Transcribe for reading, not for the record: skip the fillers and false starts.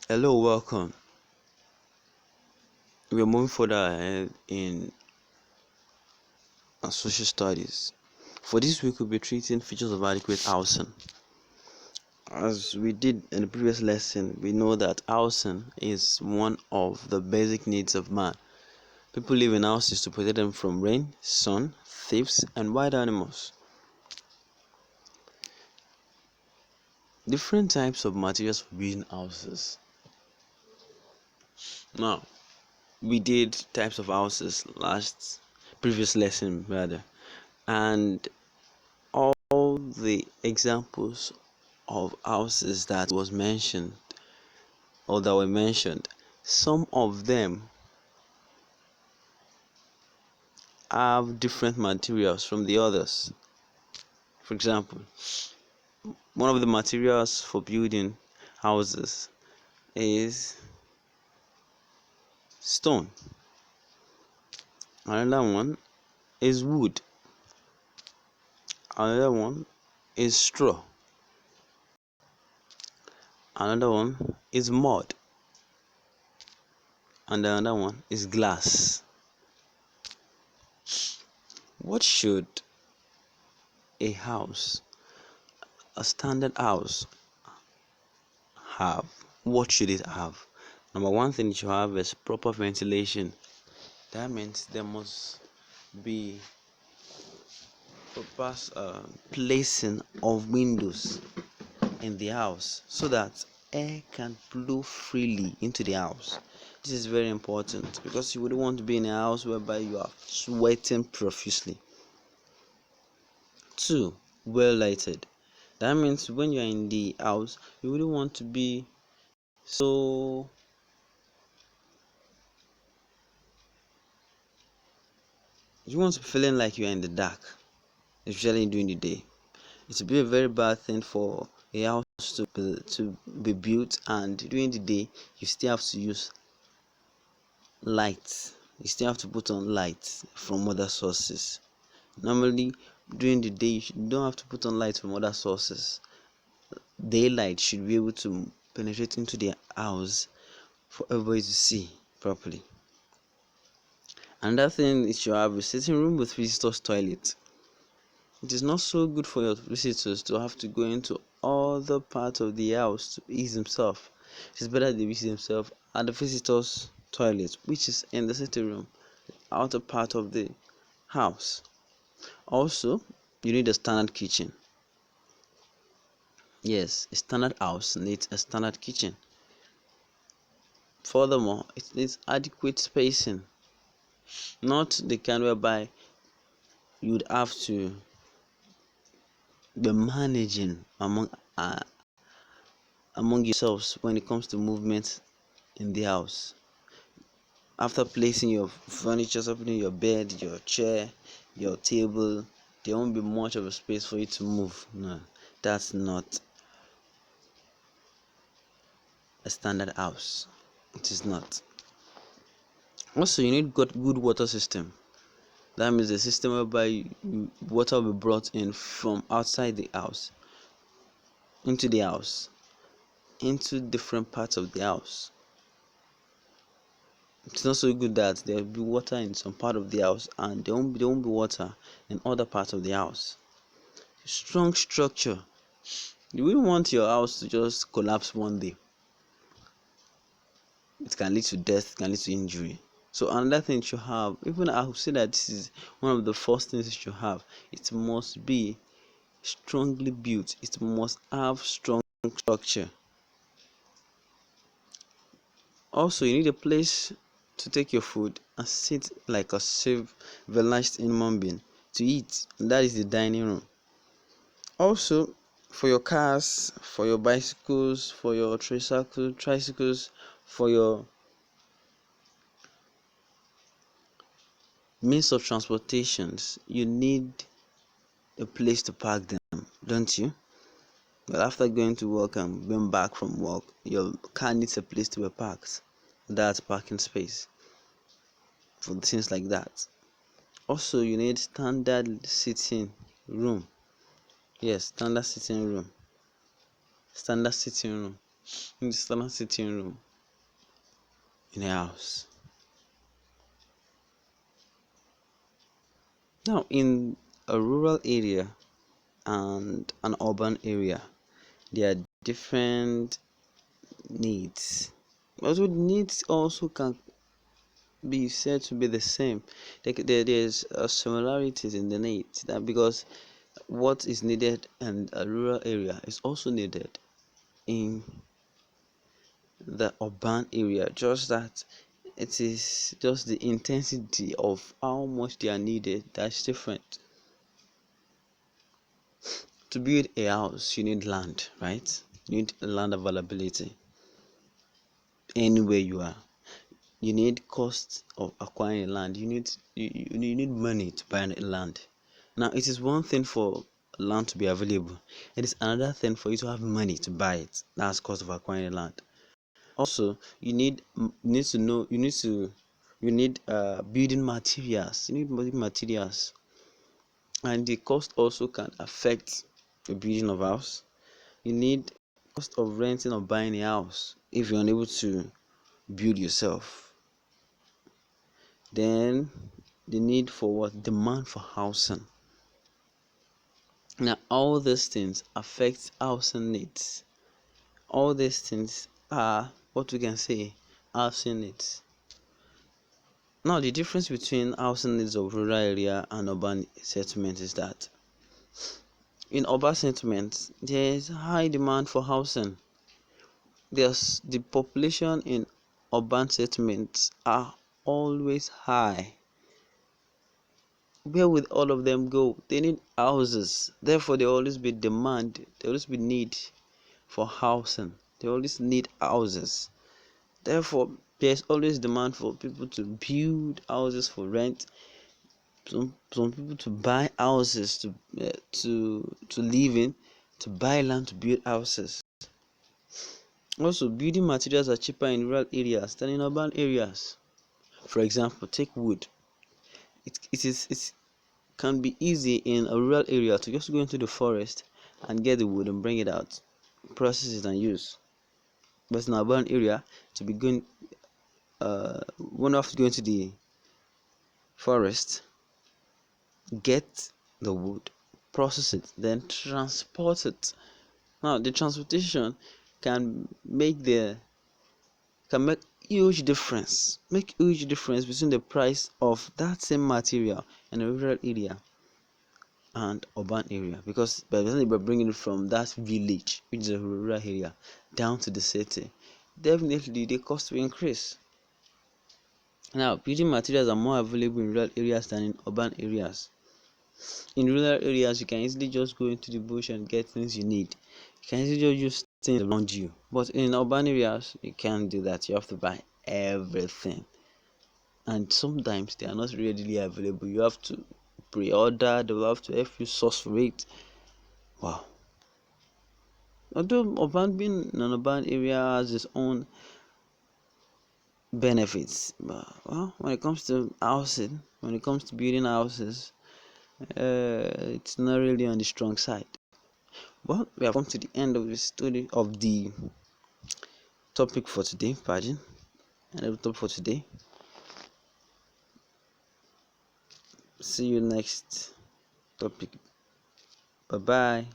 Hello, welcome. We are moving further ahead in our social studies. For this week, we'll be treating features of adequate housing. As we did in the previous lesson, we know that housing is one of the basic needs of man. People live in houses to protect them from rain, sun, thieves, and wild animals. Different types of materials for building houses. Now, we did types of houses previous lesson rather, and all the examples of houses that was mentioned or that were mentioned, some of them have different materials from the others. For example, one of the materials for building houses is stone, another one is wood, another one is straw, another one is mud, and another one is glass. What should a house, a standard house, have? What should it have? Number one thing it should have is proper ventilation. That means there must be proper placing of windows in the house so that air can blow freely into the house. This is very important because you wouldn't want to be in a house whereby you are sweating profusely. 2. Well lighted. That means when you are in the house, you wouldn't want to be so you want to be feeling like you are in the dark, especially during the day. It would be a very bad thing for a house to be built, and during the day you still have to use lights. You still have to put on lights from other sources. Normally, during the day you don't have to put on lights from other sources. Daylight should be able to penetrate into the house for everybody to see properly. Another thing is you have a sitting room with visitors' toilet. It is not so good for your visitors to have to go into other parts of the house to ease himself. It's better they visit himself at the visitors' toilet, which is in the sitting room, the outer part of the house. Also, you need a standard kitchen. Yes, a standard house needs a standard kitchen. Furthermore, it needs adequate spacing, not the kind whereby you'd have to be managing among yourselves when it comes to movement in the house. After placing your furniture, opening your bed, your chair, your table, there won't be much of a space for you to move. No, that's not a standard house. It is not. Also, you need good water system. That means the system whereby water will be brought in from outside the house into the house, into different parts of the house. It's not so good that there will be water in some part of the house and there won't be water in other parts of the house. Strong structure. You wouldn't want your house to just collapse one day. It can lead to death, it can lead to injury. So another thing you should have, even I would say that this is one of the first things you should have, it must be strongly built. It must have strong structure. Also, you need a place to take your food and sit like a civilized human being to eat. And that is the dining room. Also, for your cars, for your bicycles, for your tricycles, for your means of transportations, you need a place to park them, don't you? But after going to work and being back from work, your car needs a place to be parked. That's parking space for things like that. Also, you need standard sitting room. Yes, standard sitting room. Standard sitting room. in the standard sitting room in a house. Now, in a rural area and an urban area, there are different needs. Also, needs also can be said to be the same. There's similarities in the needs, that because what is needed in a rural area is also needed in the urban area, just that it is just the intensity of how much they are needed that's different. To build a house, you need land, right? You need land availability anywhere you are. You need cost of acquiring land. You need money to buy land. Now, it is one thing for land to be available. It is another thing for you to have money to buy it. That's cost of acquiring land. Also, you need building materials. You need building materials, and the cost also can affect the building of house. You need cost of renting or buying a house if you're unable to build yourself. Then the need for what? Demand for housing. Now, all these things affect housing needs. All these things are what we can say housing needs. Now, the difference between housing needs of rural area and urban settlement is that in urban settlements, there is high demand for housing. There's the population in urban settlements are always high. Where will all of them go? They need houses. Therefore, there always be demand. There always be need for housing. They always need houses. Therefore, there's always demand for people to build houses for rent. Some people to buy houses to live in, to buy land to build houses. Also, building materials are cheaper in rural areas than in urban areas. For example, take wood. It can be easy in a rural area to just go into the forest and get the wood and bring it out, process it and use. But in an urban area, to be going, one have to go into the forest, get the wood, process it, then transport it. Now, the transportation can make the can make make huge difference between the price of that same material in a rural area and urban area, because by the time you're bringing it from that village, which is a rural area, down to the city, definitely the cost will increase. Now, building materials are more available in rural areas than in urban areas. In rural areas, you can easily just go into the bush and get things you need. You can easily just use things around you. But in urban areas, you can't do that. You have to buy everything. And sometimes they are not readily available. You have to pre-order, they will have to help you source for it. Wow. Although being in an urban area has its own benefits, but well, when it comes to housing, when it comes to building houses, it's not really on the strong side. Well, we have come to the end of the study of the topic for today, pardon, and the topic for today. See you next topic. Bye bye.